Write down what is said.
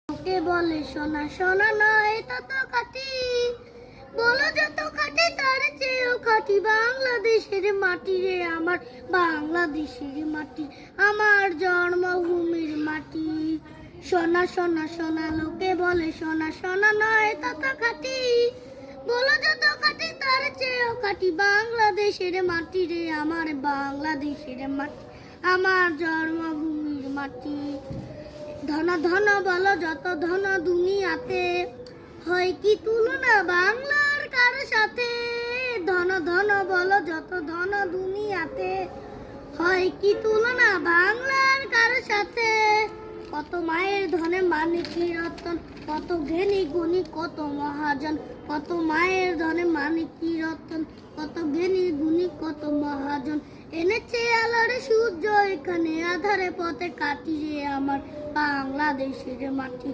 ওকে বলে সোনা সোনা নয় তত খাঁটি, বলো যত খাঁটি তার চেয়েও খাঁটি বাংলাদেশের মাটি রে আমার, বাংলাদেশের মাটি আমার জন্মভূমির মাটি। সোনা সোনা সোনা লোকে বলে সোনা সোনা নয় তত খাঁটি, বলো যত খাঁটি তার চেয়েও খাঁটি বাংলাদেশের মাটি রে আমার, বাংলাদেশের মাটি আমার জন্মভূমির মাটি। ধন ধন বলো যত ধন দুনিয়াতে, হয় কি তুলনা বাংলার কারো সাথে। ধন ধন বলো যত ধন দুনিয়াতে, হয় কি তুলনা বাংলার কারো সাথে। কত মায়ের ধনে মানে কি রতন, কত জ্ঞানী গুণী কত মহাজন। কত মায়ের ধনে মানে কি রতন, কত জ্ঞানী গুণী কত মহাজন। এনেছে আলোর সূর্য এখানে আধারে পথে কাটিয়ে আমার বাংলাদেশের মাটি।